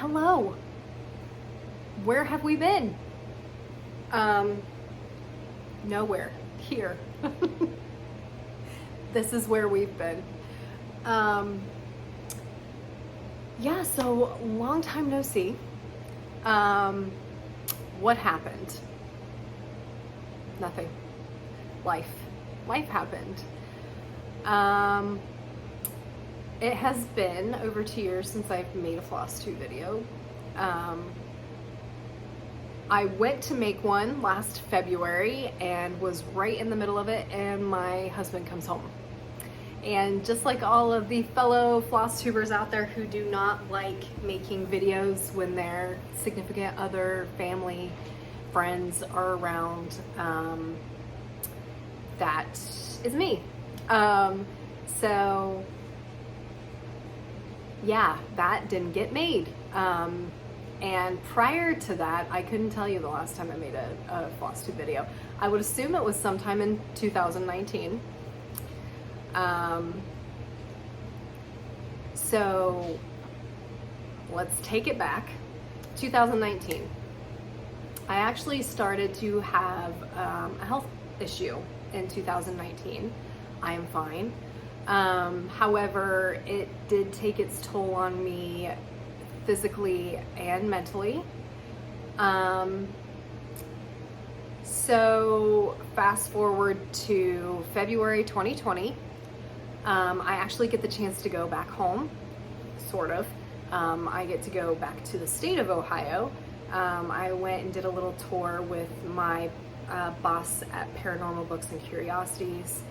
hello. Where have we been? Nowhere. Here. This is where we've been. Yeah, so long time no see. What happened? Nothing. Life happened. It has been over 2 years since I've made a Floss 2 video. I went to make one last February and was right in the middle of it, and my husband comes home. And just like all of the fellow floss tubers out there who do not like making videos when their significant other, family, friends are around, that is me. So yeah, that didn't get made. And prior to that, I couldn't tell you the last time I made a floss tube video. I would assume it was sometime in 2019. So let's take it back. 2019. I actually started to have a health issue in 2019. I am fine. However, it did take its toll on me physically and mentally. So fast forward to February 2020. I actually get the chance to go back home, sort of. I get to go back to the state of Ohio. I went and did a little tour with my boss at Paranormal Books and Curiosities.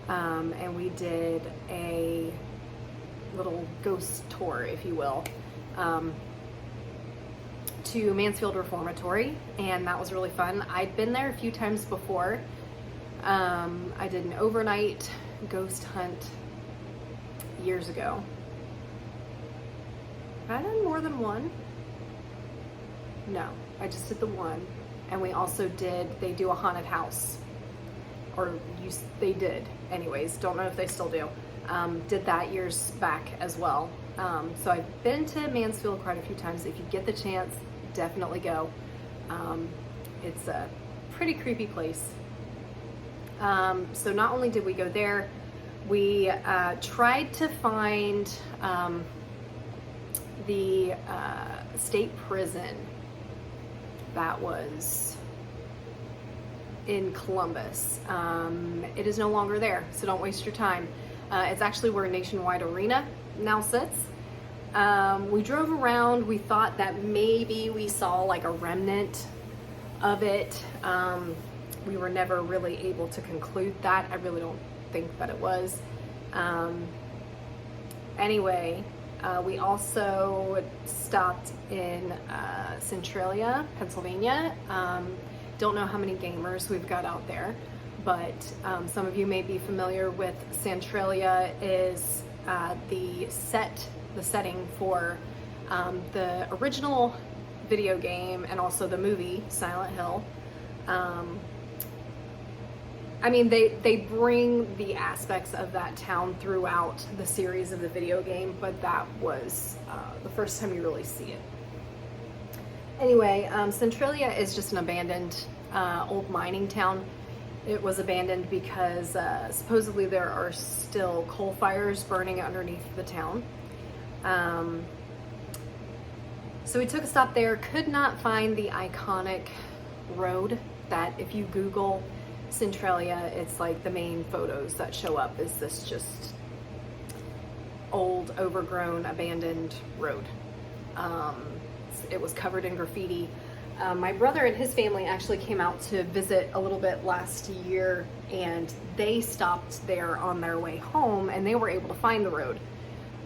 And we did a little ghost tour, if you will, to Mansfield Reformatory, and that was really fun. I'd been there a few times before. I did an overnight ghost hunt years ago. Have I done more than one? No, I just did the one. And we also they do a haunted house. They did. Anyways, don't know if they still do. Did that years back as well. So I've been to Mansfield quite a few times. If you get the chance, definitely go. It's a pretty creepy place. So not only did we go there, we tried to find the state prison that was in Columbus. It is no longer there, so don't waste your time. It's actually where Nationwide Arena now sits. We drove around. We thought that maybe we saw like a remnant of it. We were never really able to conclude that. I really don't think that it was. Anyway, we also stopped in Centralia, Pennsylvania. Don't know how many gamers we've got out there, but some of you may be familiar with Centralia is the setting for the original video game and also the movie Silent Hill. I mean, they bring the aspects of that town throughout the series of the video game, but that was the first time you really see it. Anyway, Centralia is just an abandoned old mining town. It was abandoned because supposedly there are still coal fires burning underneath the town. So we took a stop there, could not find the iconic road that if you Google Centralia, it's like the main photos that show up is this just old, overgrown, abandoned road. It was covered in graffiti. My brother and his family actually came out to visit a little bit last year, and they stopped there on their way home and they were able to find the road.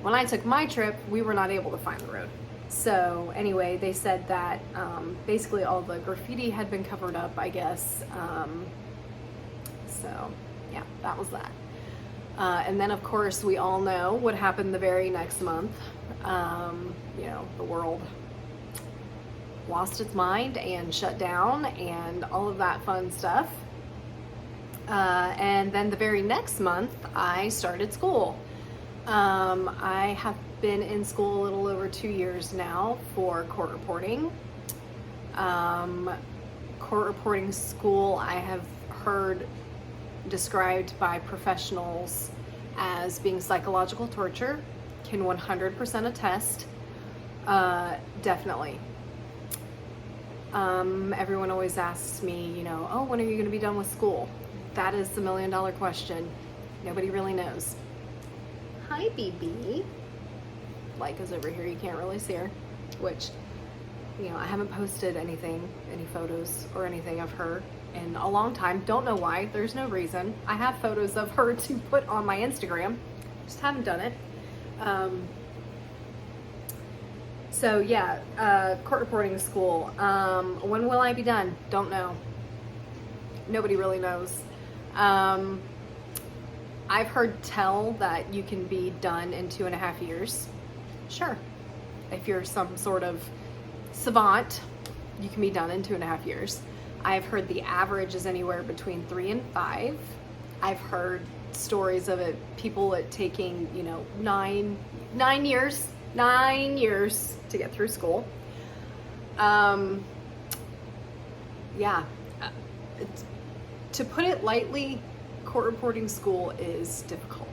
When I took my trip, we were not able to find the road. So anyway, they said that basically all the graffiti had been covered up, I guess. So yeah, that was that. And then of course we all know what happened the very next month. The world lost its mind and shut down and all of that fun stuff. And then the very next month I started school. I have been in school a little over 2 years now for court reporting. Court reporting school, I have heard described by professionals as being psychological torture. Can 100% attest. Definitely. Everyone always asks me, you know, oh, when are you going to be done with school? That is the $1 million question. Nobody really knows. Hi, BB. Leica's over here. You can't really see her, which, you know, I haven't posted anything, any photos or anything of her in a long time. Don't know why. There's no reason. I have photos of her to put on my Instagram. Just haven't done it. So yeah, court reporting school. When will I be done? Don't know. Nobody really knows. I've heard tell that you can be done in 2.5 years. Sure. If you're some sort of savant, you can be done in 2.5 years. I've heard the average is anywhere between 3 and 5. I've heard stories of people taking, you know, 9 years to get through school. Yeah, to put it lightly, court reporting school is difficult.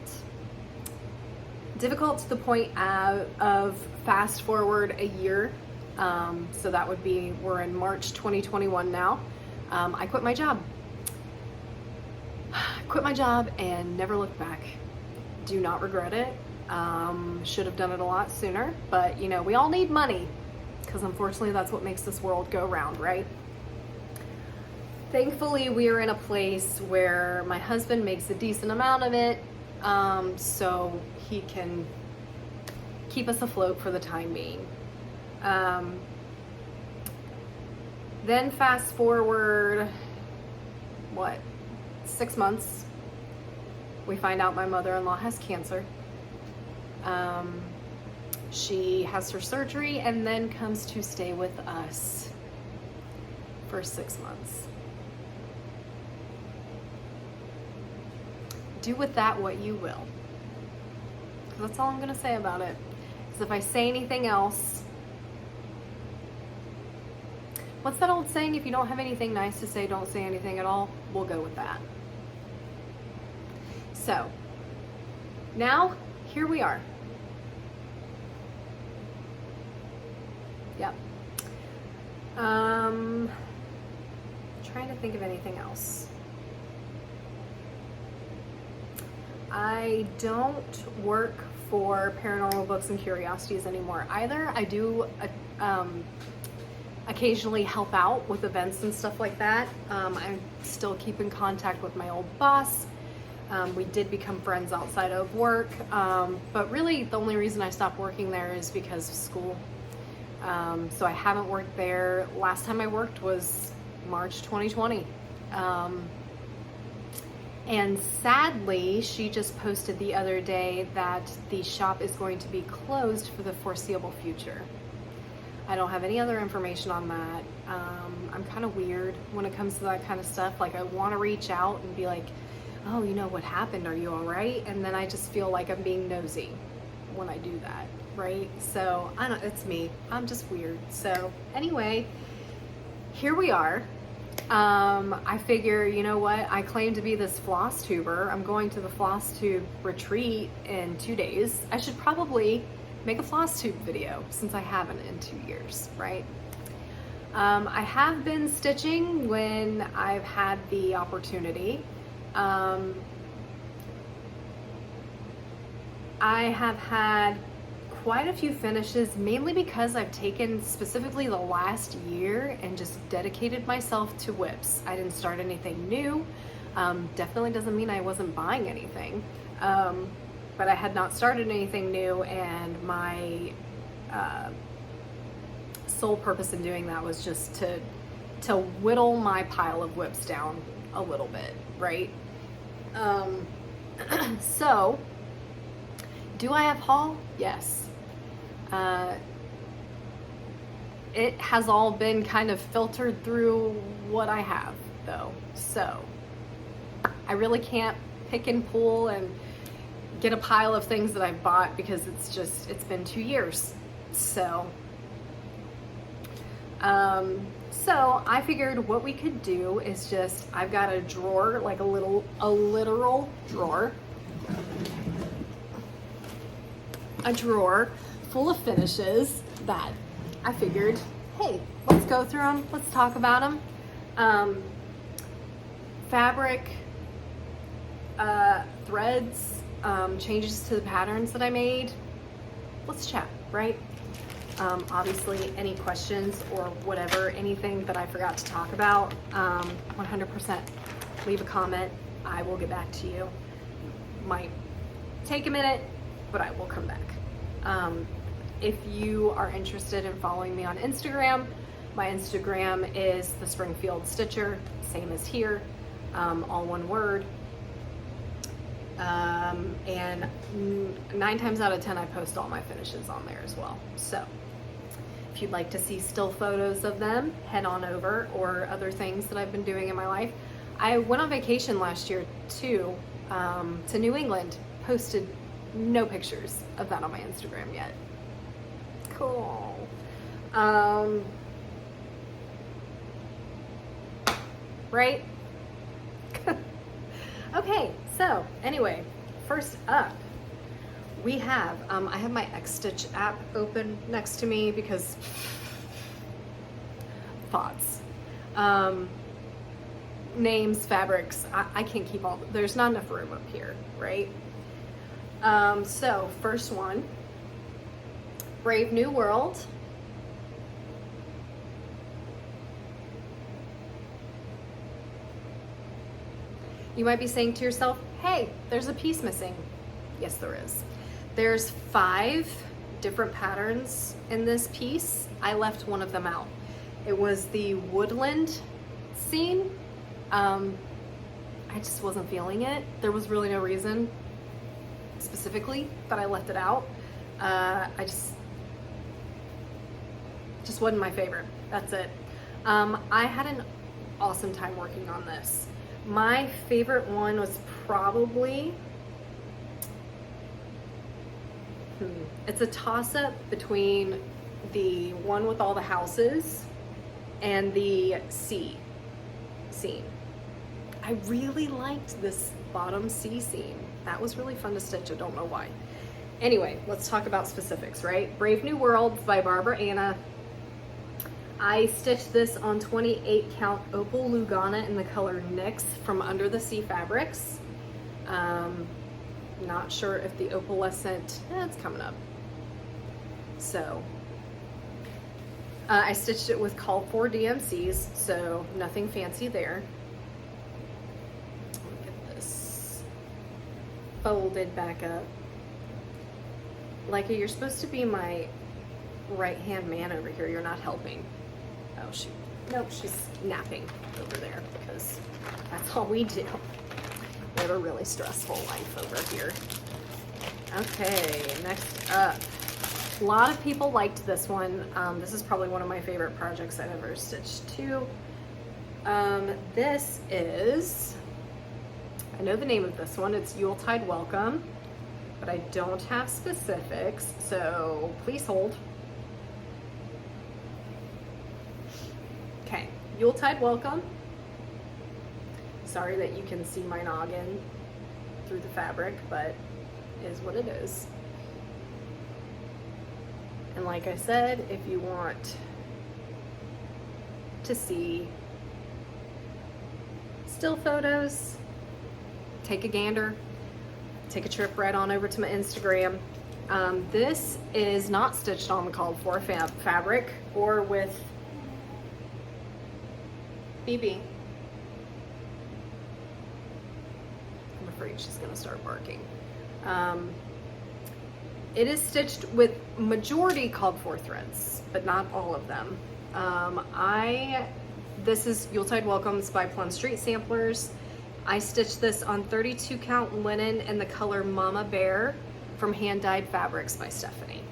Difficult to the point of fast forward a year. So that would be, we're in March 2021 now. I quit my job. And never looked back. Do not regret it. Should have done it a lot sooner, but you know, we all need money because unfortunately that's what makes this world go round, right? Thankfully, we are in a place where my husband makes a decent amount of it, so he can keep us afloat for the time being. Then fast forward, 6 months, we find out my mother-in-law has cancer. She has her surgery and then comes to stay with us for 6 months. Do with that what you will. That's all I'm gonna say about it. Because if I say anything else, what's that old saying? If you don't have anything nice to say, don't say anything at all. We'll go with that. So, now, here we are. Yep. Trying to think of anything else. I don't work for Paranormal Books and Curiosities anymore either. I do occasionally help out with events and stuff like that. I still keep in contact with my old boss. We did become friends outside of work, but really the only reason I stopped working there is because of school. So I haven't worked there. Last time I worked was March 2020. And sadly, she just posted the other day that the shop is going to be closed for the foreseeable future. I don't have any other information on that. I'm kind of weird when it comes to that kind of stuff. Like, I want to reach out and be like, oh, you know, what happened? Are you all right? And then I just feel like I'm being nosy when I do that, right? So, I don't, it's me. I'm just weird. So, anyway, here we are. I figure, you know what? I claim to be this floss tuber. I'm going to the floss tube retreat in 2 days. I should probably make a floss tube video since I haven't in 2 years, right? I have been stitching when I've had the opportunity. I have had quite a few finishes, mainly because I've taken specifically the last year and just dedicated myself to whips. I didn't start anything new. Definitely doesn't mean I wasn't buying anything, but I had not started anything new, and my sole purpose in doing that was just to whittle my pile of whips down a little bit, right? So, do I have haul? Yes. It has all been kind of filtered through what I have, though. So, I really can't pick and pull and get a pile of things that I've bought because it's been 2 years. So, so I figured what we could do is just, I've got a drawer, like a literal drawer, a drawer full of finishes that I figured, hey, let's go through them, let's talk about them. Fabric, threads, changes to the patterns that I made. Let's chat, right? Obviously, any questions or whatever, anything that I forgot to talk about, 100% leave a comment. I will get back to you. Might take a minute, but I will come back. If you are interested in following me on Instagram, my Instagram is the Springfield Stitcher, same as here, all one word. And 9 times out of 10, I post all my finishes on there as well. So if you'd like to see still photos of them, head on over, or other things that I've been doing in my life. I went on vacation last year too, to New England. Posted no pictures of that on my Instagram yet. Cool. Right? Okay, so anyway, first up, we have, I have my Xstitch app open next to me because thoughts. Names, fabrics, I can't keep all, there's not enough room up here, right? So first one, Brave New World. You might be saying to yourself, hey, there's a piece missing. Yes, there is. There's 5 different patterns in this piece. I left one of them out. It was the woodland scene. I just wasn't feeling it. There was really no reason specifically that I left it out. I just wasn't my favorite. That's it. I had an awesome time working on this. My favorite one was probably, it's a toss-up between the one with all the houses and the sea scene. I really liked this bottom sea scene. That was really fun to stitch. I don't know why. Anyway, let's talk about specifics, right? Brave New World by Barbara Anna. I stitched this on 28 count Opal Lugana in the color Nyx from Under the Sea Fabrics. Not sure if the opalescent, it's coming up. So, I stitched it with called for DMCs, so nothing fancy there. Look at this. Folded back up. Like, you're supposed to be my right-hand man over here. You're not helping. Oh, shoot. Nope, she's napping over there because that's all we do. We have a really stressful life over here. Okay, next up. A lot of people liked this one. This is probably one of my favorite projects I've ever stitched too. This is, I know the name of this one. It's Yuletide Welcome, but I don't have specifics, so please hold. Okay, Yuletide Welcome. Sorry that you can see my noggin through the fabric, but it is what it is. And like I said, if you want to see still photos, take a gander, take a trip right on over to my Instagram. This is not stitched on the called for fabric or with BB. I'm afraid she's gonna start barking. It is stitched with majority called for threads, but not all of them. This is Yuletide Welcomes by Plum Street Samplers. I stitched this on 32 count linen in the color Mama Bear from Hand Dyed Fabrics by Stephanie.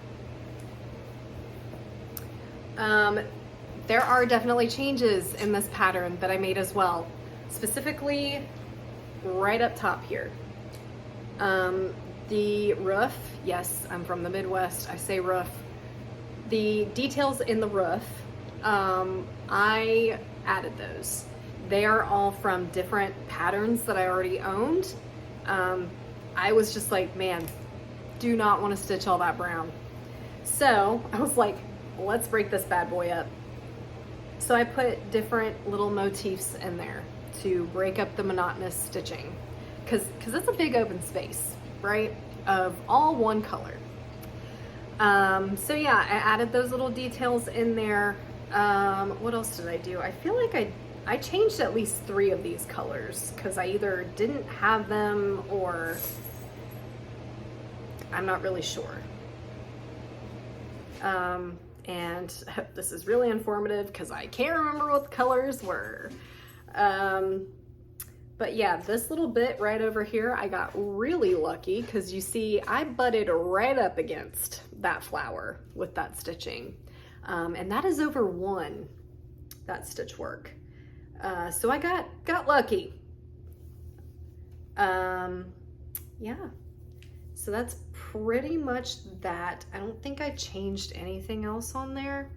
There are definitely changes in this pattern that I made as well, specifically right up top here. The roof, yes, I'm from the Midwest, I say roof. The details in the roof, I added those. They are all from different patterns that I already owned. I was just like, man, do not want to stitch all that brown. So I was like, let's break this bad boy up. So I put different little motifs in there to break up the monotonous stitching, because it's a big open space, right, of all one color. So yeah, I added those little details in there. What else did I do? I feel like I changed at least 3 of these colors because I either didn't have them or I'm not really sure. And this is really informative because I can't remember what the colors were. But yeah, this little bit right over here, I got really lucky because you see I butted right up against that flower with that stitching. And that is over 1, that stitch work. So I got lucky. Yeah, so that's pretty much that. I don't think I changed anything else on there.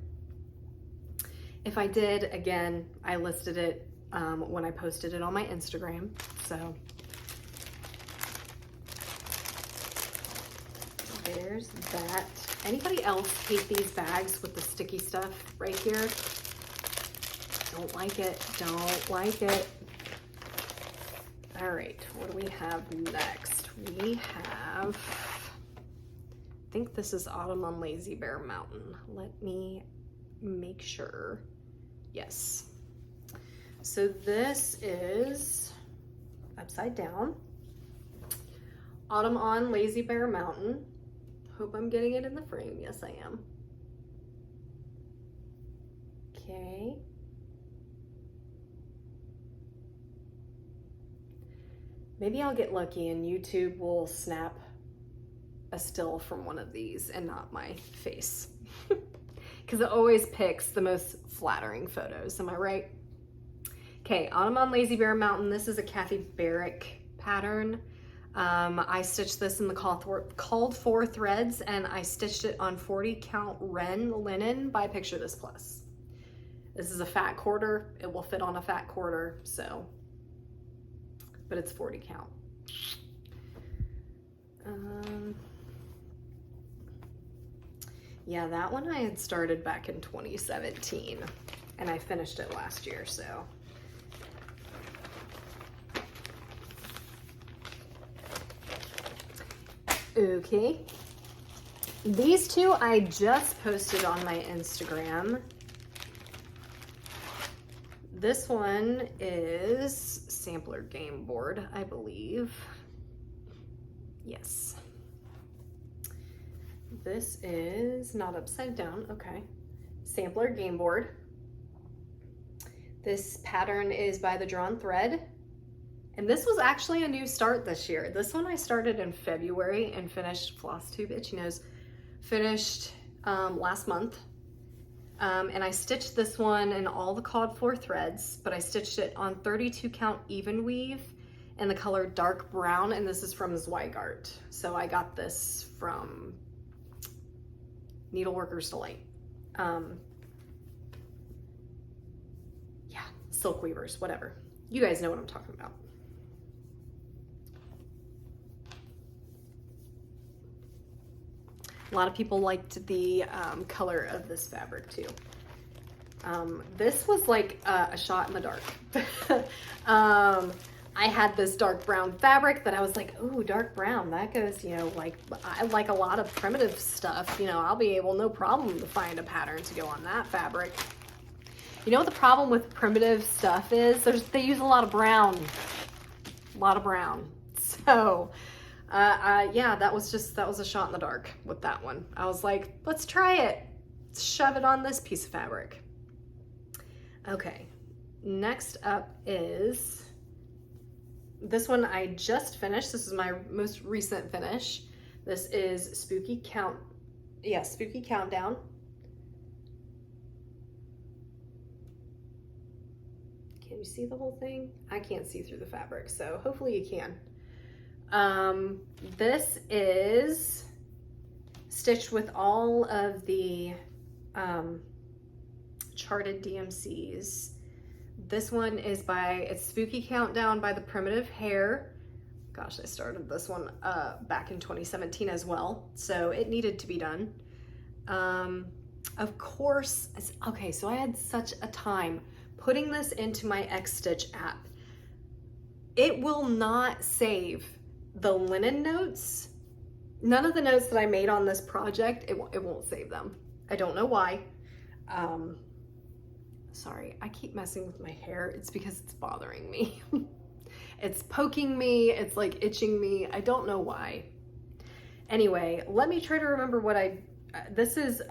If I did, again, I listed it when I posted it on my Instagram. So there's that. Anybody else hate these bags with the sticky stuff right here? Don't like it, don't like it. All right, what do we have next? We have, I think this is Autumn on Lazy Bear Mountain. Let me make sure. Yes. So this is upside down. Autumn on Lazy Bear Mountain. Hope I'm getting it in the frame. Yes, I am. Okay. Maybe I'll get lucky and YouTube will snap a still from one of these and not my face. Because it always picks the most flattering photos, am I right? Okay, Autumn on Lazy Bear Mountain. This is a Kathy Barrick pattern. I stitched this in the called for threads, and I stitched it on 40 count Ren linen by Picture This Plus. This is a fat quarter. It will fit on a fat quarter, so, but it's 40 count. Yeah, that one I had started back in 2017 and I finished it last year, so. Okay, these 2 I just posted on my Instagram. This one is Sampler Game Board, I believe. Yes. This is not upside down, okay. Sampler Game Board. This pattern is by The Drawn Thread. And this was actually a new start this year. This one I started in February and finished, Floss Tube Itchy Nose, finished last month. And I stitched this one in all the called for threads, but I stitched it on 32 count even weave in the color dark brown, and this is from Zweigart. So I got this from Needleworker's Delight. Yeah, Silk Weavers, whatever. You guys know what I'm talking about. A lot of people liked the color of this fabric too. This was like a shot in the dark. I had this dark brown fabric that I was like, ooh, dark brown, that goes, you know, like, I like a lot of primitive stuff, you know, I'll be able, no problem, to find a pattern to go on that fabric. You know what the problem with primitive stuff is? They use a lot of brown. So, yeah, that was a shot in the dark with that one. I was like, let's try it. Let's shove it on this piece of fabric. Okay, next up is, this one I just finished. This is my most recent finish. This is Spooky Countdown. Can you see the whole thing? I can't see through the fabric, so hopefully you can. This is stitched with all of the charted DMCs. This one is it's Spooky Countdown by the Primitive Hair. Gosh, I started this one back in 2017 as well, so it needed to be done. Of course, okay, so I had such a time putting this into my Xstitch app. It will not save the linen notes. None of the notes that I made on this project, it won't save them. I don't know why. Sorry, I keep messing with my hair. It's because it's bothering me. It's poking me, it's like itching me. I don't know why. Anyway, let me try to remember what this is,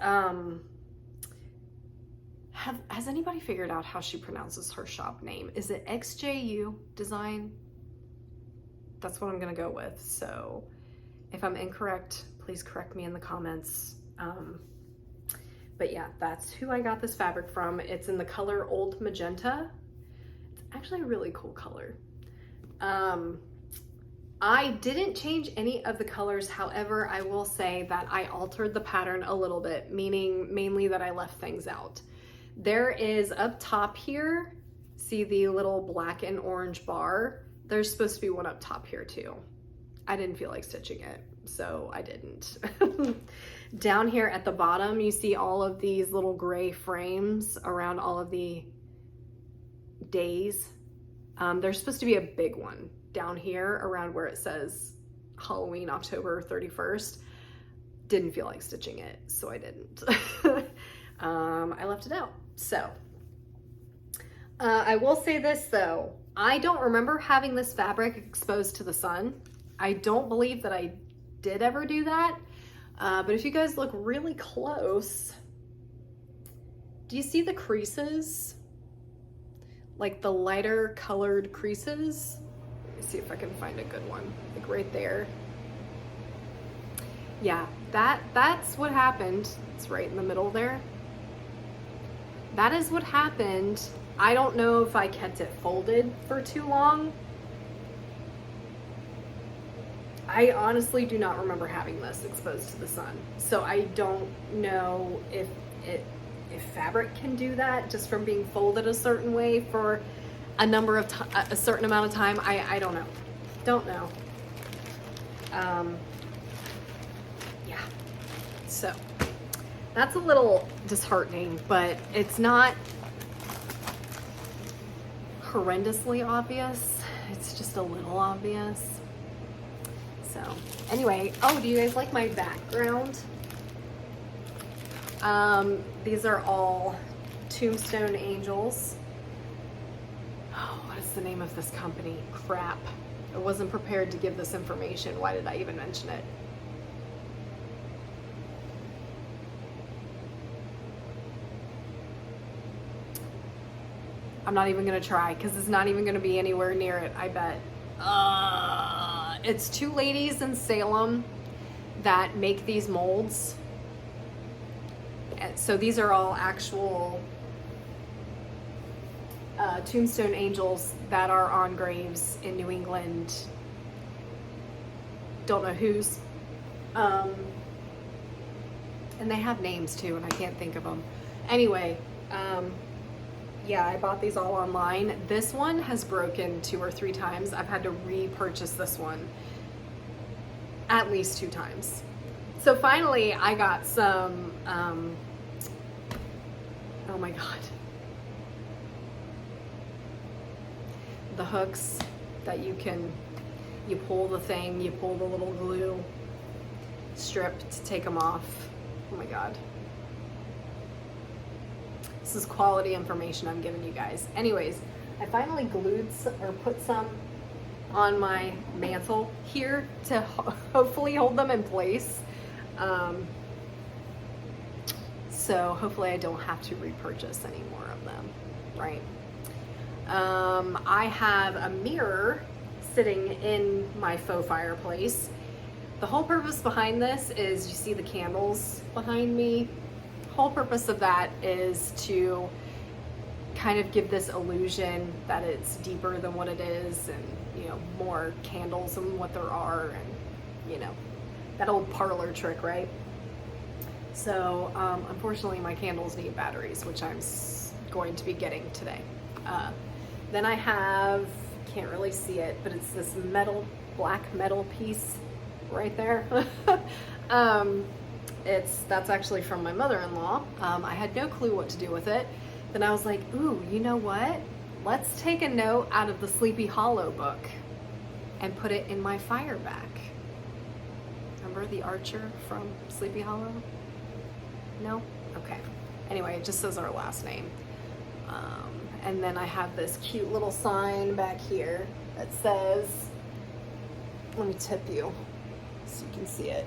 has anybody figured out how she pronounces her shop name? Is it XJU Design? That's what I'm gonna go with. So if I'm incorrect, please correct me in the comments. But yeah, that's who I got this fabric from. It's in the color Old Magenta. It's actually a really cool color. I didn't change any of the colors. However, I will say that I altered the pattern a little bit, meaning mainly that I left things out. There is up top here, see the little black and orange bar? There's supposed to be one up top here too. I didn't feel like stitching it, so I didn't. Down here at the bottom, you see all of these little gray frames around all of the days. There's supposed to be a big one down here around where it says Halloween, October 31st. Didn't feel like stitching it, so I didn't. I left it out. So I will say this though, I don't remember having this fabric exposed to the sun. I don't believe that I did ever do that. But if you guys look really close, do you see the creases? Like the lighter colored creases? Let me see if I can find a good one, like right there. Yeah, that's what happened. It's right in the middle there. That is what happened. I don't know if I kept it folded for too long. I honestly do not remember having this exposed to the sun. So I don't know if fabric can do that just from being folded a certain way for a certain amount of time. I don't know. Don't know. Yeah. So that's a little disheartening, but it's not horrendously obvious. It's just a little obvious. So anyway, oh, do you guys like my background? These are all Tombstone Angels. Oh, what is the name of this company? Crap. I wasn't prepared to give this information. Why did I even mention it? I'm not even gonna try because it's not even gonna be anywhere near it, I bet. It's two ladies in Salem that make these molds. So these are all actual Tombstone Angels that are on graves in New England. Don't know whose. And they have names too, and I can't think of them. Anyway, yeah, I bought these all online. This one has broken 2 or 3 times. I've had to repurchase this one at least 2 times. So finally I got some, oh my God. The hooks that you pull the thing, you pull the little glue strip to take them off. Oh my God. This is quality information I'm giving you guys. Anyways, I finally glued or put some on my mantle here to hopefully hold them in place. So hopefully I don't have to repurchase any more of them, right? I have a mirror sitting in my faux fireplace. The whole purpose behind this is, you see the candles behind me? Whole purpose of that is to kind of give this illusion that it's deeper than what it is, and you know, more candles than what there are, and you know, that old parlor trick, right? So unfortunately my candles need batteries, which I'm going to be getting today. Then I have, can't really see it, but it's this metal, black metal piece right there. That's actually from my mother-in-law. I had no clue what to do with it. Then I was like, ooh, you know what? Let's take a note out of the Sleepy Hollow book and put it in my fire back. Remember the archer from Sleepy Hollow? No? Okay. Anyway, it just says our last name. And then I have this cute little sign back here that says, let me tip you so you can see it.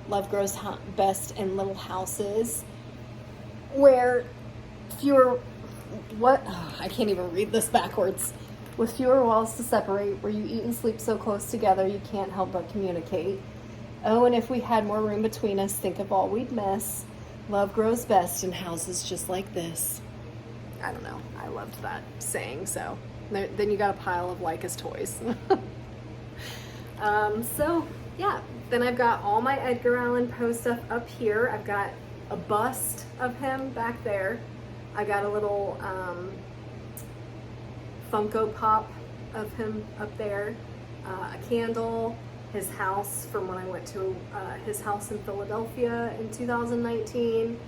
Love grows best in little houses where fewer, I can't even read this backwards. With fewer walls to separate, where you eat and sleep so close together you can't help but communicate. Oh, and if we had more room between us, think of all we'd miss. Love grows best in houses just like this. I don't know. I loved that saying. So then you got a pile of Yikes toys. So yeah, then I've got all my Edgar Allan Poe stuff up here. I've got a bust of him back there. I got a little Funko Pop of him up there. A candle, his house from when I went to his house in Philadelphia in 2019.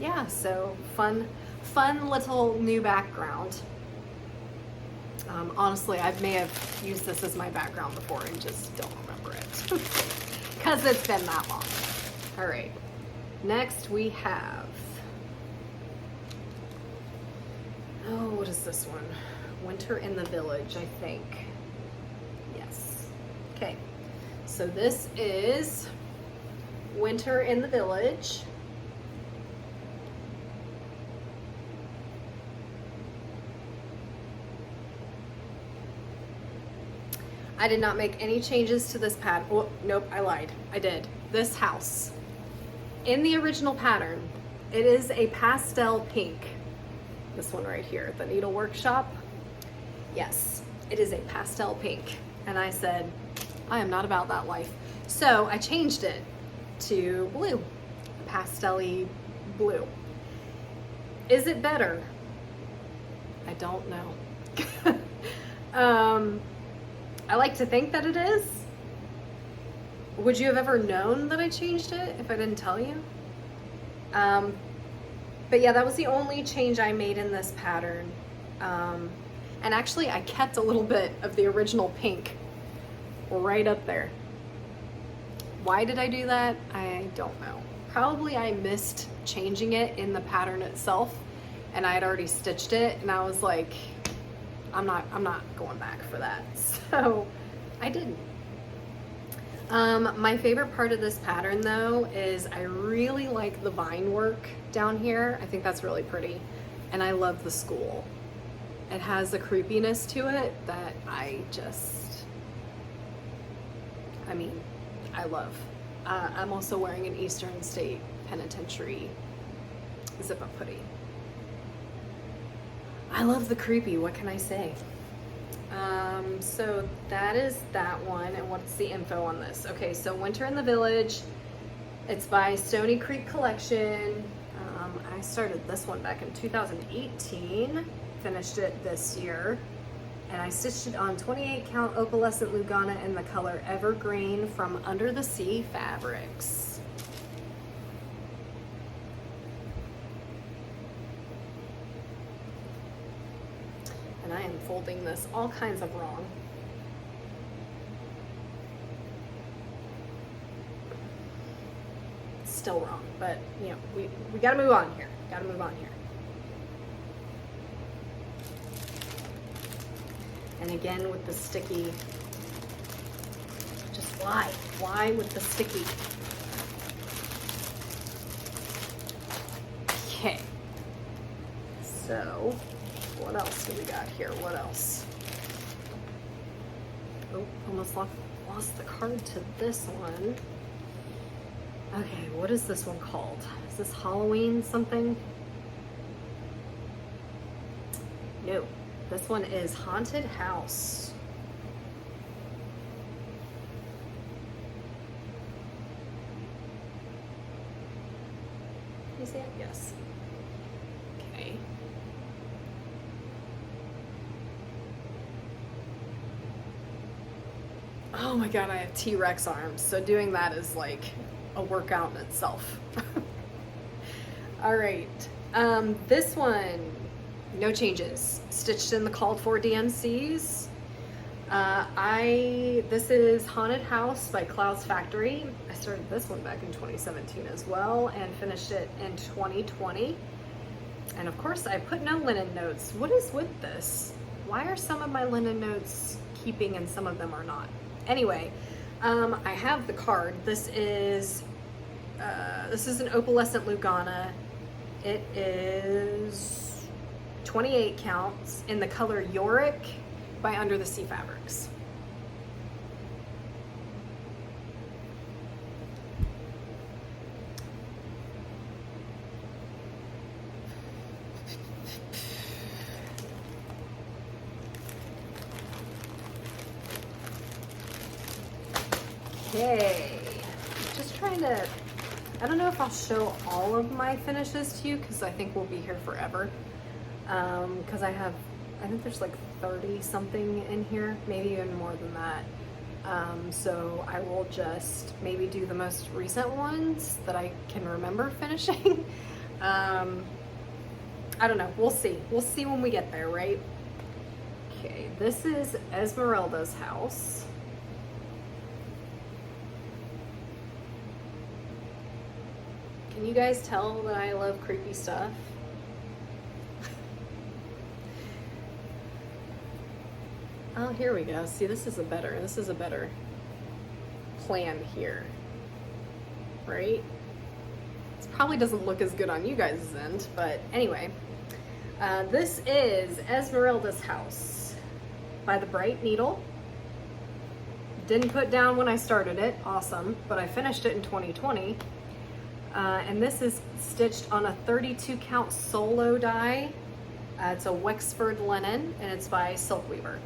Yeah, so fun little new background. Honestly, I may have used this as my background before and just don't remember it because it's been that long. All right, next we have, oh, what is this one? Winter in the Village, I think. Yes. Okay, so this is Winter in the Village. I did not make any changes to this pattern. Oh, nope, I lied. I did. This house, in the original pattern, it is a pastel pink. This one right here, the Needle Workshop. Yes, it is a pastel pink. And I said, I am not about that life. So I changed it to blue, pastel-y blue. Is it better? I don't know. I like to think that it is. Would you have ever known that I changed it if I didn't tell you? But yeah, that was the only change I made in this pattern. And actually I kept a little bit of the original pink right up there. Why did I do that? I don't know. Probably I missed changing it in the pattern itself, and I had already stitched it, and I was like, I'm not going back for that. So I didn't. My favorite part of this pattern though is I really like the vine work down here. I think that's really pretty. And I love the school. It has a creepiness to it that I love. I'm also wearing an Eastern State Penitentiary zip-up hoodie. I love the creepy, what can I say? So that is that one, and what's the info on this? Okay, so Winter in the Village, it's by Stony Creek Collection. I started this one back in 2018, finished it this year, and I stitched it on 28 count opalescent Lugana in the color Evergreen from Under the Sea Fabrics. And I am folding this all kinds of wrong. It's still wrong, but you know, we gotta move on here. Gotta move on here. And again with the sticky, just why with the sticky? Okay, so what else do we got here? What else? Oh, almost lost the card to this one. Okay, what is this one called? Is this Halloween something? go. This one is Haunted House. You see it? Yes. Okay. Oh my god, I have T-Rex arms, so doing that is like a workout in itself. All right, this one, no changes. Stitched in the called for DMCs. This is Haunted House by Clouds Factory. I started this one back in 2017 as well and finished it in 2020. And of course I put no linen notes. What is with this? Why are some of my linen notes keeping and some of them are not? Anyway, I have the card. This is an opalescent Lugana. It is 28 counts in the color Yorick by Under the Sea Fabrics. Okay, just trying to, I don't know if I'll show all of my finishes to you because I think we'll be here forever. Because I think there's like 30 something in here, maybe even more than that. So I will just maybe do the most recent ones that I can remember finishing. I don't know, we'll see. We'll see when we get there, right? Okay, this is Esmerelda's house. Can you guys tell that I love creepy stuff? Oh, here we go. See, this is a better plan here, right? This probably doesn't look as good on you guys' end, but anyway. This is Esmerelda's house by the Bright Needle. Didn't put down when I started it, awesome, but I finished it in 2020. And this is stitched on a 32 count solo die. It's a Wexford linen and it's by Silkweaver.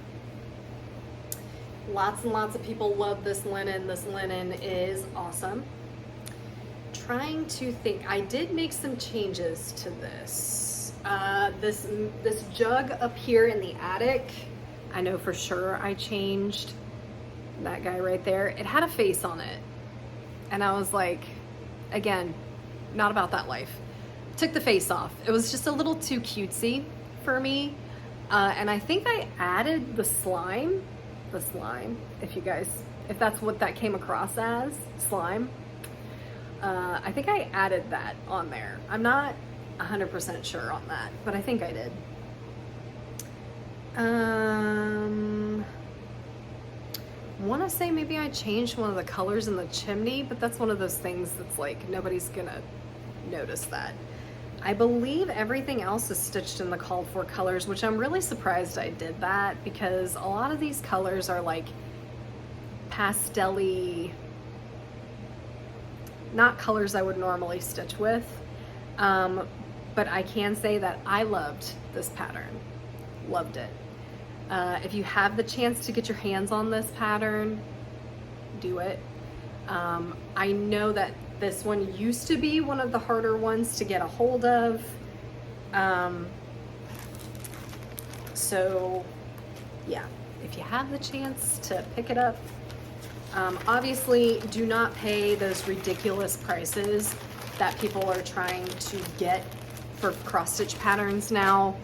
Lots and lots of people love this linen. This linen is awesome. Trying to think, I did make some changes to this. This jug up here in the attic, I know for sure I changed that guy right there. It had a face on it. And I was like, again, not about that life. Took the face off. It was just a little too cutesy for me. And I think I added the slime, if that's what that came across as, slime. I think I added that on there. I'm not 100% sure on that, but I think I did. Want to say maybe I changed one of the colors in the chimney, but that's one of those things that's like nobody's gonna notice that. I believe everything else is stitched in the called for colors, which I'm really surprised I did that because a lot of these colors are like pastel-y, not colors I would normally stitch with. But I can say that I loved this pattern, loved it. If you have the chance to get your hands on this pattern, do it. I know that this one used to be one of the harder ones to get a hold of. So yeah, if you have the chance to pick it up, obviously do not pay those ridiculous prices that people are trying to get for cross stitch patterns now.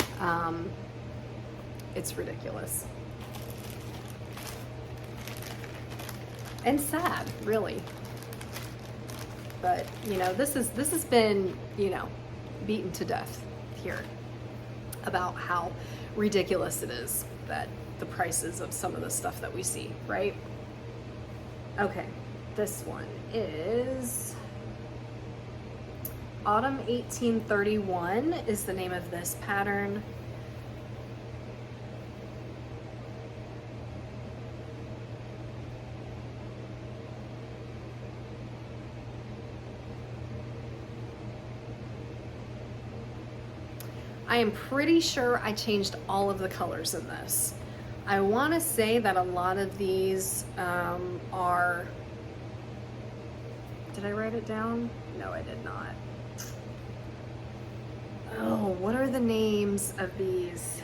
It's ridiculous. And sad, really. But, you know, this has been, you know, beaten to death here about how ridiculous it is that the prices of some of the stuff that we see, right? Okay, this one is Autumn 1831 is the name of this pattern. I am pretty sure I changed all of the colors in this. I want to say that a lot of these are, did I write it down? No, I did not. Oh, what are the names of these?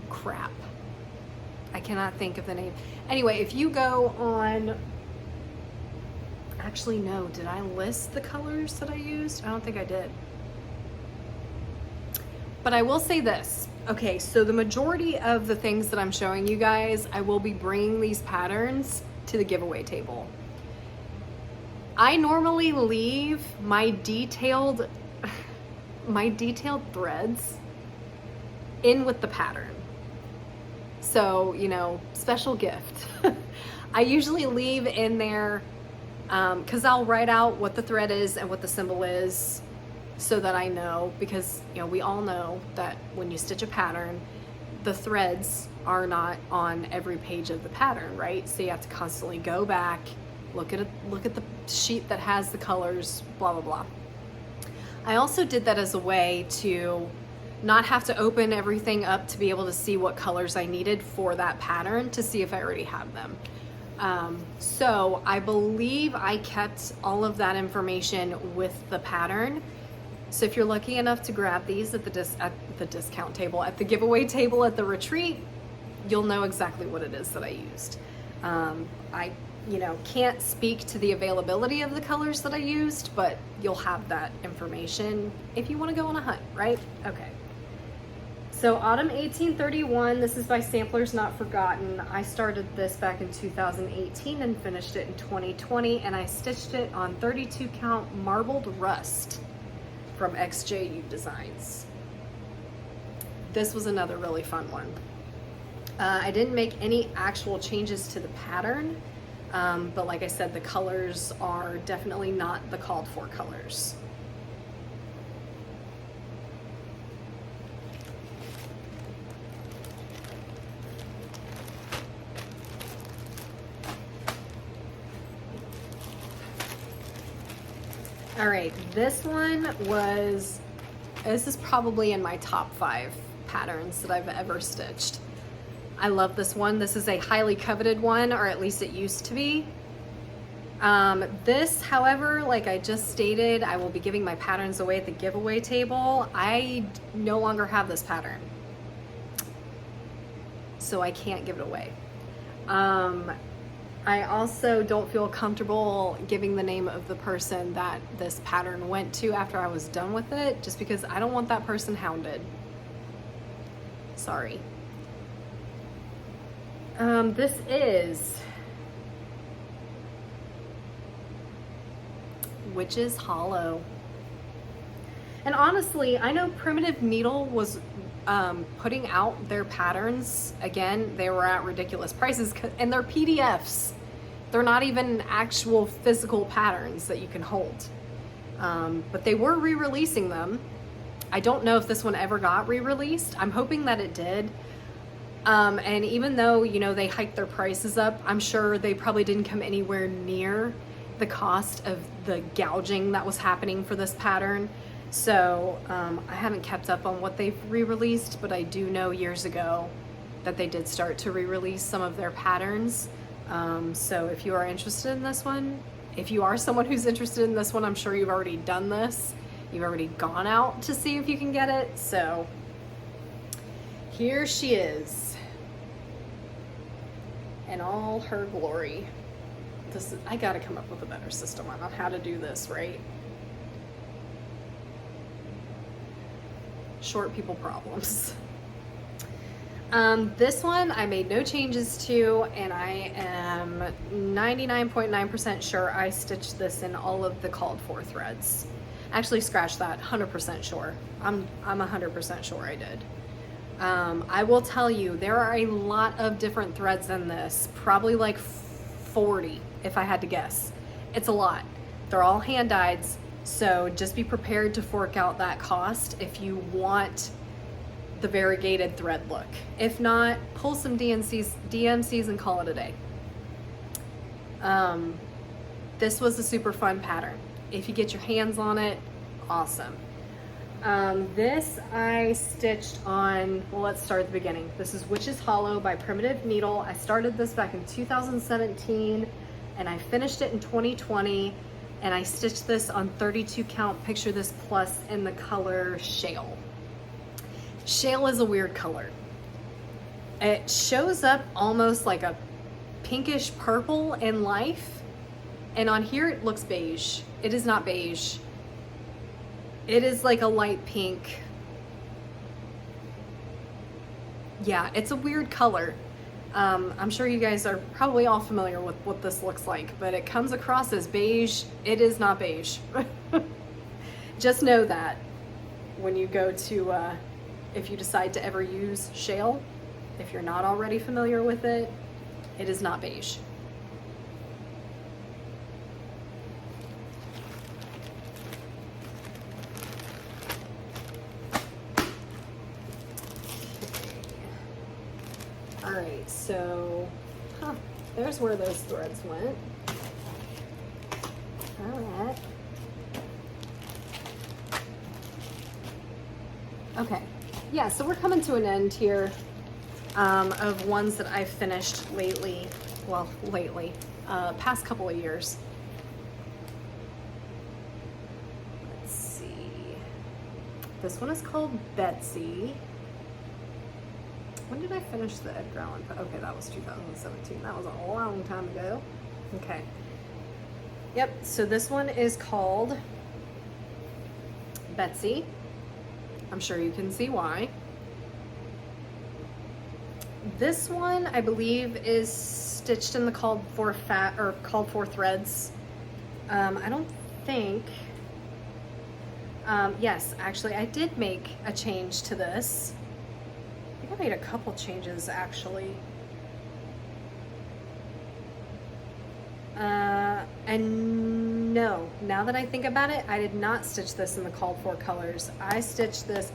Crap. I cannot think of the name. Anyway, if you go on, actually no, did I list the colors that I used? I don't think I did. But I will say this. Okay, so the majority of the things that I'm showing you guys, I will be bringing these patterns to the giveaway table. I normally leave my detailed threads in with the pattern. So, you know, special gift. I usually leave in there because I'll write out what the thread is and what the symbol is so that I know, because, you know, we all know that when you stitch a pattern, the threads are not on every page of the pattern, right? So you have to constantly go back, look at the sheet that has the colors, blah, blah, blah. I also did that as a way to not have to open everything up to be able to see what colors I needed for that pattern to see if I already have them. So I believe I kept all of that information with the pattern. So if you're lucky enough to grab these at the discount table, at the giveaway table at the retreat, you'll know exactly what it is that I used. I, you know, can't speak to the availability of the colors that I used, but you'll have that information if you want to go on a hunt, right? Okay. So Autumn 1831, this is by Samplers Not Forgotten. I started this back in 2018 and finished it in 2020, and I stitched it on 32 count marbled rust from XJU Designs. This was another really fun one. I didn't make any actual changes to the pattern, but like I said, the colors are definitely not the called for colors. All right, this is probably in my top 5 patterns that I've ever stitched. I love this one. This is a highly coveted one, or at least it used to be. This, however, like I just stated, I will be giving my patterns away at the giveaway table. I no longer have this pattern, so I can't give it away. I also don't feel comfortable giving the name of the person that this pattern went to after I was done with it, just because I don't want that person hounded. Sorry. This is Witch's Hollow. And honestly, I know Primitive Needle was putting out their patterns. Again, they were at ridiculous prices, and they're PDFs. They're not even actual physical patterns that you can hold. But they were re-releasing them. I don't know if this one ever got re-released. I'm hoping that it did. And even though, you know, they hiked their prices up, I'm sure they probably didn't come anywhere near the cost of the gouging that was happening for this pattern. So I haven't kept up on what they've re-released, but I do know years ago that they did start to re-release some of their patterns. So if you are interested in this one, if you are someone who's interested in this one, I'm sure you've already done this. You've already gone out to see if you can get it. So here she is in all her glory. I gotta come up with a better system on how to do this, right? Short people problems. This one I made no changes to, and I am 99.9% sure I stitched this in all of the called for threads. Actually, scratch that, 100% sure. I'm 100% sure I did. I will tell you, there are a lot of different threads in this, probably like 40 if I had to guess. It's a lot. They're all hand dyeds, so just be prepared to fork out that cost if you want the variegated thread look. If not, pull some DMCs and call it a day. This was a super fun pattern. If you get your hands on it, awesome. This I stitched on, well, let's start at the beginning. This is Witch's Hollow by Primitive Needle. I started this back in 2017 and I finished it in 2020, and I stitched this on 32 count Picture This Plus in the color Shale. Shale is a weird color. It shows up almost like a pinkish purple in life, and on here it looks beige. It is not beige. It is like a light pink. Yeah, it's a weird color. I'm sure you guys are probably all familiar with what this looks like, but it comes across as beige. It is not beige. Just know that when you go to, if you decide to ever use Shale, if you're not already familiar with it, it is not beige. All right, so, there's where those threads went. All right. Okay, yeah, so we're coming to an end here of ones that I've finished lately. Well, lately, past couple of years. Let's see. This one is called Betsy. When did I finish the Edgar Allan Poe? Okay, that was 2017. That was a long time ago. Okay. Yep, so this one is called Betsy. I'm sure you can see why. This one, I believe, is stitched in the called for threads. I don't think. Yes, actually, I did make a change to this. I think I made a couple changes, actually. And no, now that I think about it, I did not stitch this in the called for colors. I stitched this,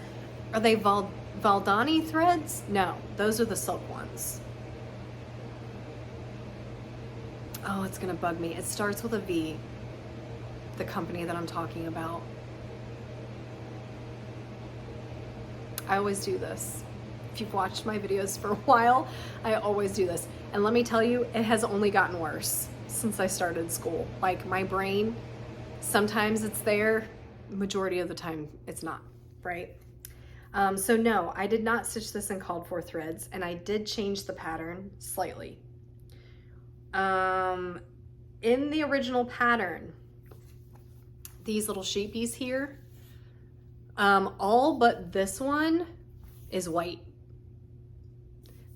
are they Valdani threads? No, those are the silk ones. Oh, it's gonna bug me. It starts with a V, the company that I'm talking about. I always do this. If you've watched my videos for a while, I always do this. And let me tell you, it has only gotten worse since I started school. Like, my brain, sometimes it's there, majority of the time it's not, right? So no, I did not stitch this in called for threads, and I did change the pattern slightly. In the original pattern, these little sheepies here, all but this one is white.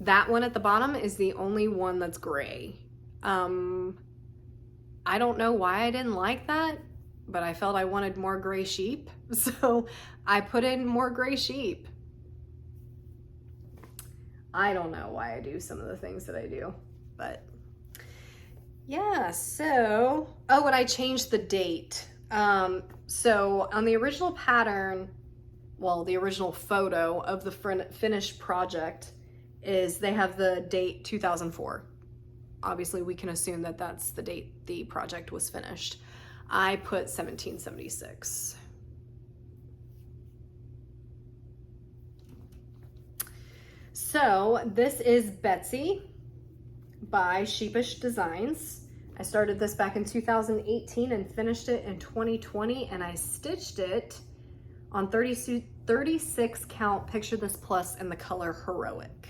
That one at the bottom is the only one that's gray. I don't know why I didn't like that, but I felt I wanted more gray sheep, so I put in more gray sheep. I don't know why I do some of the things that I do, but yeah, so, oh, and I changed the date. So on the original pattern, well, the original photo of the finished project is they have the date 2004. Obviously, we can assume that that's the date the project was finished. I put 1776. So this is Betsy by Sheepish Designs. I started this back in 2018 and finished it in 2020, and I stitched it on 36 count Picture This Plus in the color Heroic.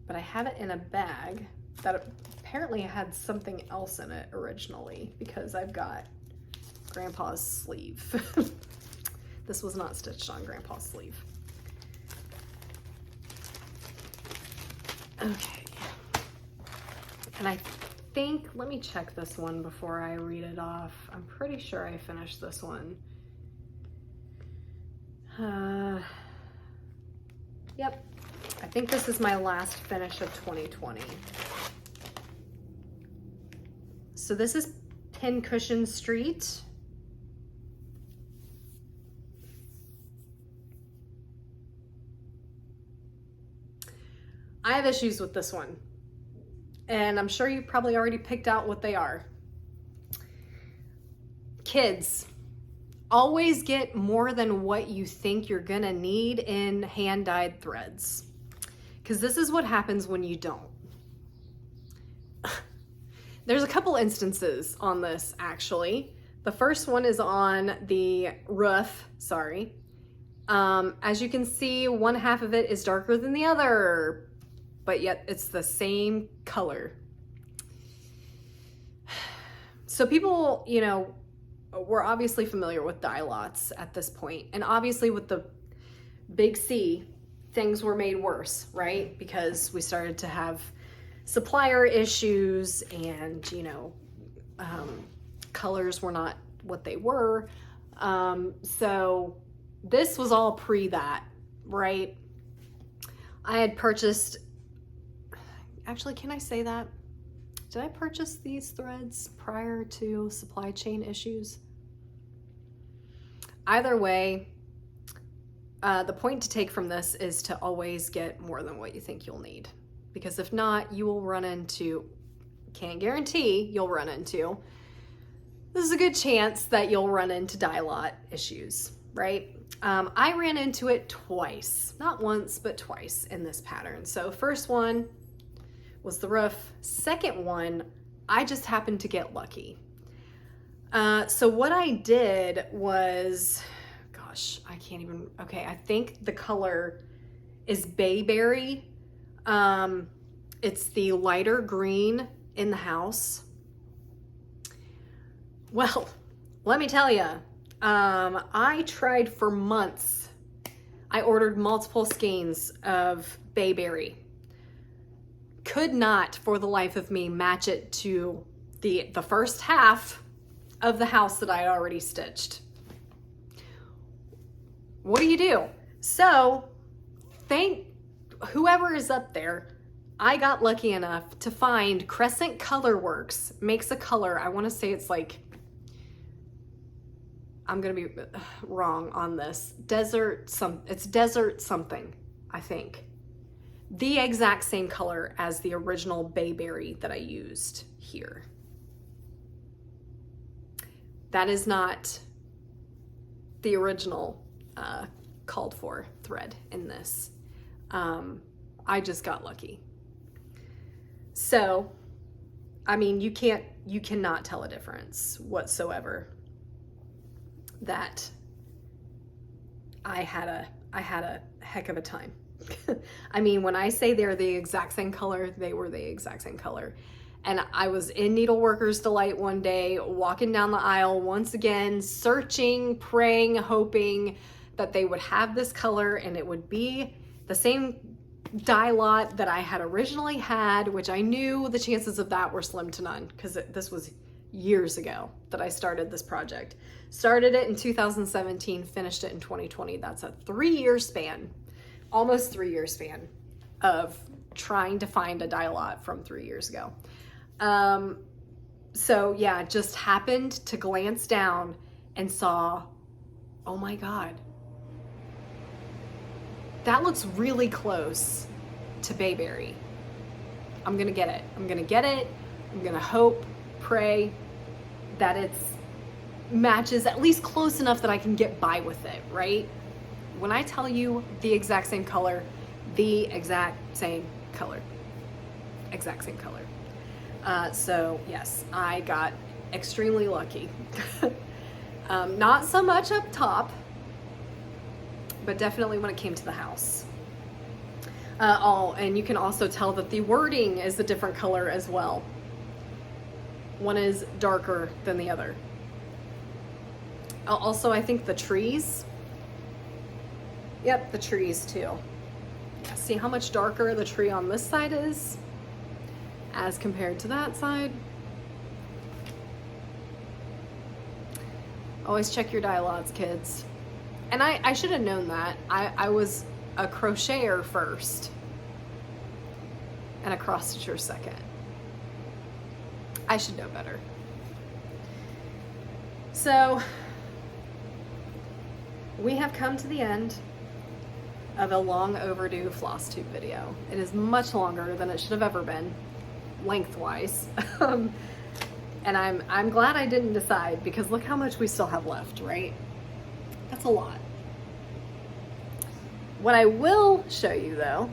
But I had it in a bag that apparently had something else in it originally, because I've got Grandpa's sleeve. This was not stitched on Grandpa's sleeve. Okay. And I think, let me check this one before I read it off. I'm pretty sure I finished this one. Yep. I think this is my last finish of 2020. So this is Pincushion Street. I have issues with this one. And I'm sure you probably already picked out what they are. Kids, always get more than what you think you're gonna need in hand-dyed threads. Because this is what happens when you don't. There's a couple instances on this, actually. The first one is on the roof, sorry. As you can see, one half of it is darker than the other, but yet it's the same color. So people, you know, we're obviously familiar with dye lots at this point, and obviously with the big C, things were made worse, right? Because we started to have supplier issues, and you know, colors were not what they were. So this was all pre that, right? I had purchased, actually, can I say that? Did I purchase these threads prior to supply chain issues? Either way, the point to take from this is to always get more than what you think you'll need. Because if not, you will run into, can't guarantee you'll run into, this is a good chance that you'll run into dye lot issues, right? I ran into it twice, not once, but twice in this pattern. So first one was the roof. Second one, I just happened to get lucky. So what I did was, gosh, I can't even, okay, I think the color is Bayberry. It's the lighter green in the house. Well, let me tell you, I tried for months. I ordered multiple skeins of Bayberry. Could not, for the life of me, match it to the first half of the house that I had already stitched. What do you do? So, thank whoever is up there, I got lucky enough to find Crescent Colorworks makes a color. I want to say it's like, I'm going to be wrong on this. It's desert something, I think. The exact same color as the original Bayberry that I used here. That is not the original called for thread in this. I just got lucky. So, I mean, you cannot tell a difference whatsoever. That I had a heck of a time. I mean, when I say they're the exact same color, they were the exact same color. And I was in Needleworkers Delight one day, walking down the aisle once again, searching, praying, hoping that they would have this color and it would be the same dye lot that I had originally had, which I knew the chances of that were slim to none because this was years ago that I started this project. Started it in 2017, finished it in 2020. That's a 3-year span, almost 3-year span of trying to find a dye lot from 3 years ago. So yeah, just happened to glance down and saw, oh my God, that looks really close to Bayberry. I'm gonna get it. I'm gonna get it. I'm gonna hope, pray that it's matches at least close enough that I can get by with it, right? When I tell you the exact same color, the exact same color, exact same color. So yes, I got extremely lucky. Not so much up top, but definitely when it came to the house. And you can also tell that the wording is a different color as well. One is darker than the other. Also, I think the trees. Yep, the trees too. See how much darker the tree on this side is as compared to that side. Always check your dye lots, kids. And I should have known that. I was a crocheter first and a cross stitcher second. I should know better. So we have come to the end of a long overdue floss tube video. It is much longer than it should have ever been, lengthwise. And I'm glad I didn't decide, because look how much we still have left, right? That's a lot. What I will show you though,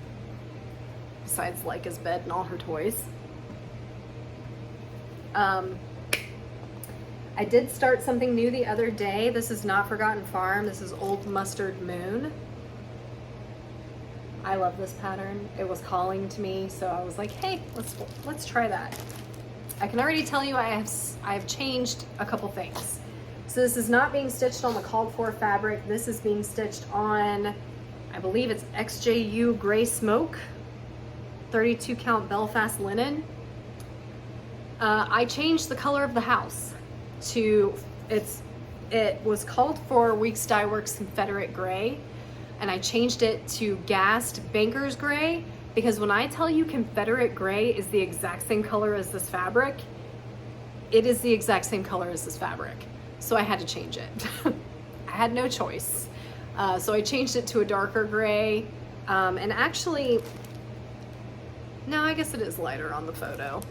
besides Leica's bed and all her toys, I did start something new the other day. This is not Forgotten Farm. This is Old Mustard Moon. I love this pattern. It was calling to me, so I was like, hey, let's try that. I can already tell you I have changed a couple things. So this is not being stitched on the called for fabric. This is being stitched on, I believe it's XJU Gray Smoke, 32 count Belfast linen. I changed the color of the house to, it was called for Weeks Dye Works Confederate Gray, and I changed it to Gassed Banker's Gray, because when I tell you Confederate Gray is the exact same color as this fabric, it is the exact same color as this fabric. So I had to change it. I had no choice. So I changed it to a darker gray, and actually, no, I guess it is lighter on the photo.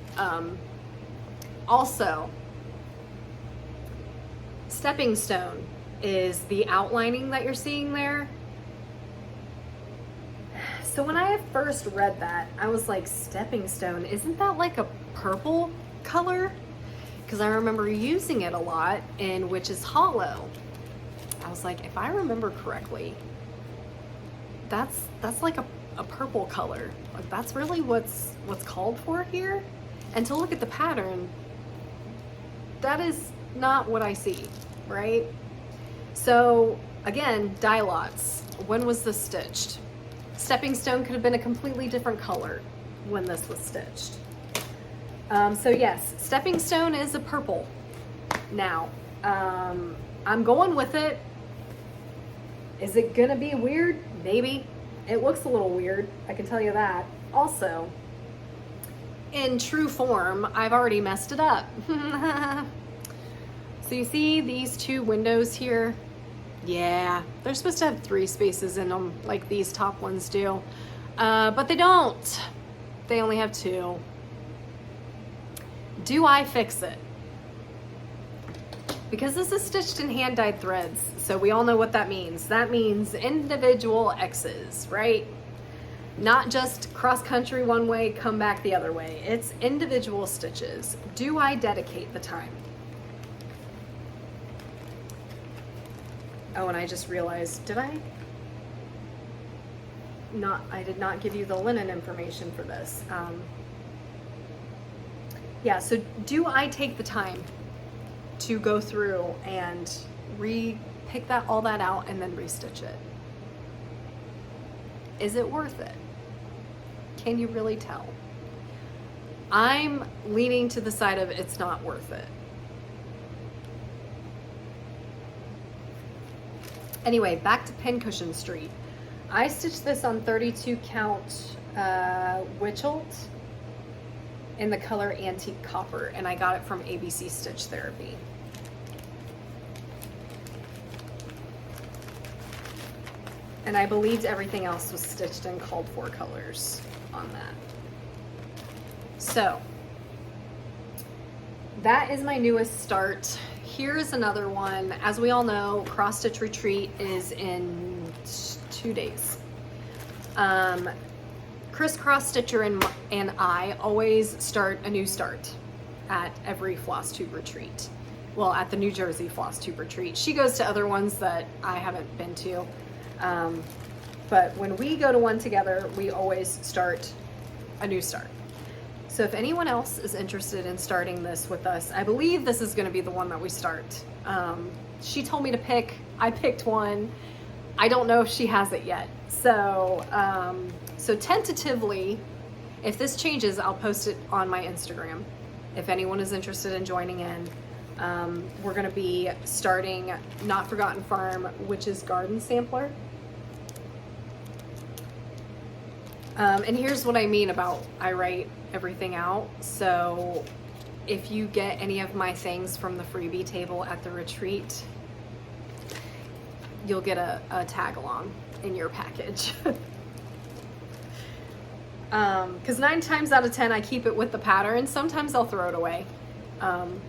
Also, Stepping Stone is the outlining that you're seeing there. So when I first read that, I was like, Stepping Stone, isn't that like a purple color? Because I remember using it a lot in Witch's Hollow. I was like, if I remember correctly, that's like a purple color. Like, that's really what's called for here. And to look at the pattern, that is not what I see, right? So again, dye lots. When was this stitched? Stepping Stone could have been a completely different color when this was stitched. So yes, Stepping Stone is a purple. Now, I'm going with it. Is it gonna be weird? Maybe. It looks a little weird, I can tell you that. Also, in true form, I've already messed it up. So you see these two windows here? Yeah, they're supposed to have 3 spaces in them, like these top ones do. But they don't. They only have 2. Do I fix it? Because this is stitched in hand-dyed threads, so we all know what that means. That means individual X's, right? Not just cross-country one way, come back the other way. It's individual stitches. Do I dedicate the time? Oh, and I just realized, I did not give you the linen information for this. Yeah, so do I take the time to go through and pick all that out and then restitch it? Is it worth it? Can you really tell? I'm leaning to the side of it's not worth it. Anyway, back to Pincushion Street. I stitched this on 32 count Witchelt in the color Antique Copper, and I got it from ABC Stitch Therapy. And I believed everything else was stitched in called for colors on that. So that is my newest start. Here's another one. As we all know, Cross Stitch Retreat is in 2 days. Crisscross Stitcher and I always start a new start at every floss tube retreat. Well, at the New Jersey floss tube retreat. She goes to other ones that I haven't been to. But when we go to one together, we always start a new start. So if anyone else is interested in starting this with us, I believe this is going to be the one that we start. She told me to pick. I picked one. I don't know if she has it yet. So, so tentatively, if this changes, I'll post it on my Instagram. If anyone is interested in joining in, we're going to be starting Not Forgotten Farm, Witch's Garden Sampler. And here's what I mean about I write everything out. So if you get any of my things from the freebie table at the retreat, you'll get a tag along in your package. Because 9 times out of 10 I keep it with the pattern. Sometimes I'll throw it away. And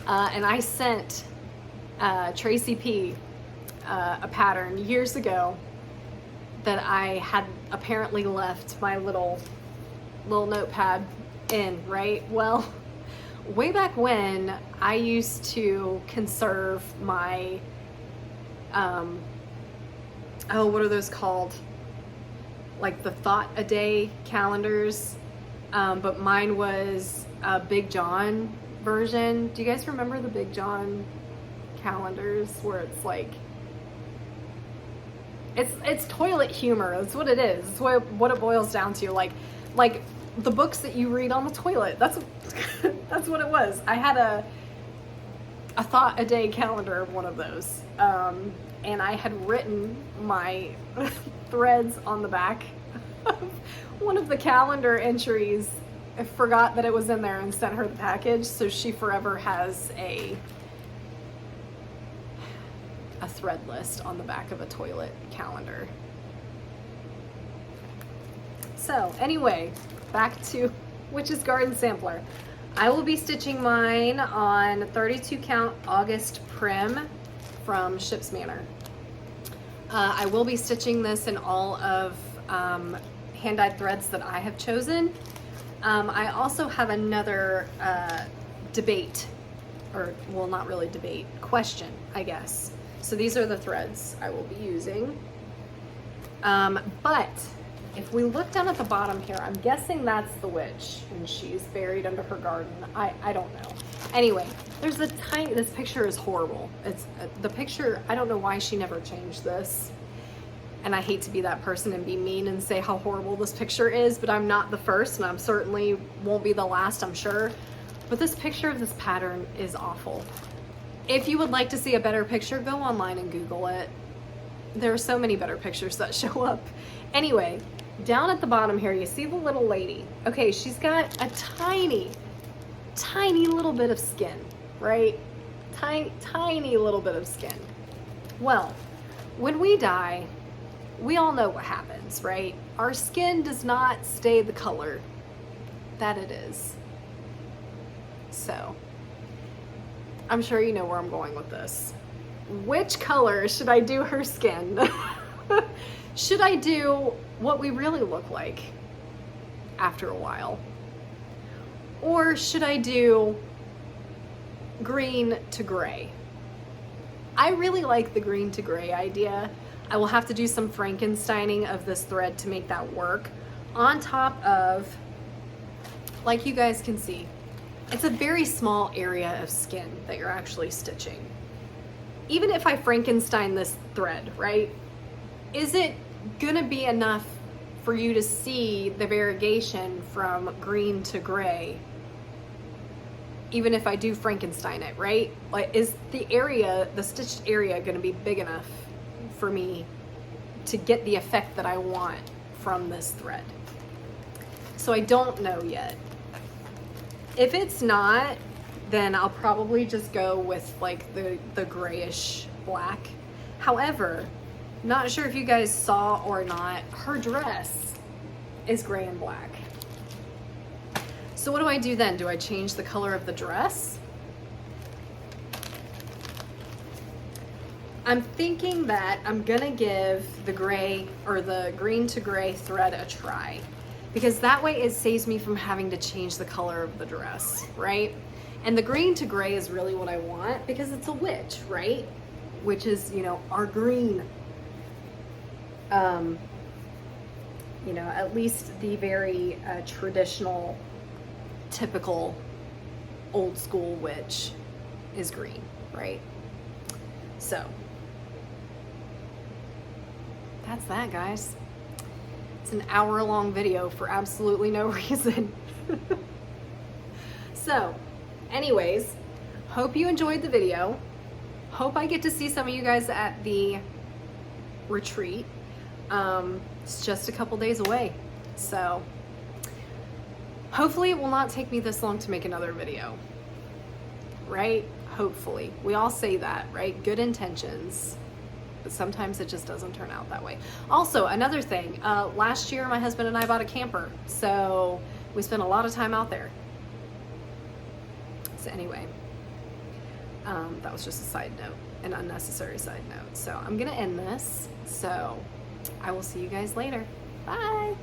I sent Tracy P a pattern years ago that I had apparently left my little notepad in, right? Well, way back when, I used to conserve my, oh, what are those called? Like the Thought a Day calendars, but mine was a Big John version. Do you guys remember the Big John calendars where it's like, it's toilet humor. That's what it is. It's what it boils down to. Like the books that you read on the toilet. That's what it was. I had a Thought a Day calendar of one of those, and I had written my threads on the back of one of the calendar entries. I forgot that it was in there and sent her the package, so she forever has a thread list on the back of a toilet calendar. So anyway, back to Witch's Garden Sampler. I will be stitching mine on 32 count August Prim from Ship's Manor. I will be stitching this in all of hand-dyed threads that I have chosen. I also have another debate, or well, not really debate, question, I guess. So these are the threads I will be using. But if we look down at the bottom here, I'm guessing that's the witch and she's buried under her garden. I don't know. Anyway, there's a tiny, this picture is horrible. It's the picture, I don't know why she never changed this. And I hate to be that person and be mean and say how horrible this picture is, but I'm not the first and I'm certainly won't be the last, I'm sure. But this picture of this pattern is awful. If you would like to see a better picture, go online and Google it. There are so many better pictures that show up. Anyway, down at the bottom here, you see the little lady. Okay, she's got a tiny little bit of skin, right? Tiny little bit of skin. Well, when we die, we all know what happens, right? Our skin does not stay the color that it is. So, I'm sure you know where I'm going with this. Which color should I do her skin? Should I do what we really look like after a while? Or should I do green to gray? I really like the green to gray idea. I will have to do some Frankensteining of this thread to make that work. On top of, like you guys can see, it's a very small area of skin that you're actually stitching. Even if I Frankenstein this thread, right? Is it gonna be enough for you to see the variegation from green to gray? Even if I do Frankenstein it, right? Like, is the area, the stitched area, gonna be big enough for me to get the effect that I want from this thread? So I don't know yet. If it's not, then I'll probably just go with like the grayish black. However, not sure if you guys saw or not, her dress is gray and black. So what do I do then? Do I change the color of the dress? I'm thinking that I'm gonna give the gray or the green to gray thread a try, because that way it saves me from having to change the color of the dress, right? And the green to gray is really what I want because it's a witch, right? Which is, you know, our green. You know, at least the very traditional, typical, old school witch is green, right? So, that's that, guys. It's an hour-long video for absolutely no reason. So, anyways, hope you enjoyed the video. Hope I get to see some of you guys at the retreat. It's just a couple days away, so hopefully it will not take me this long to make another video, right? Hopefully. We all say that, right? Good intentions. But sometimes it just doesn't turn out that way. Also, another thing, last year my husband and I bought a camper, so we spent a lot of time out there. So anyway, that was just a side note, an unnecessary side note. So I'm gonna end this. So I will see you guys later. Bye.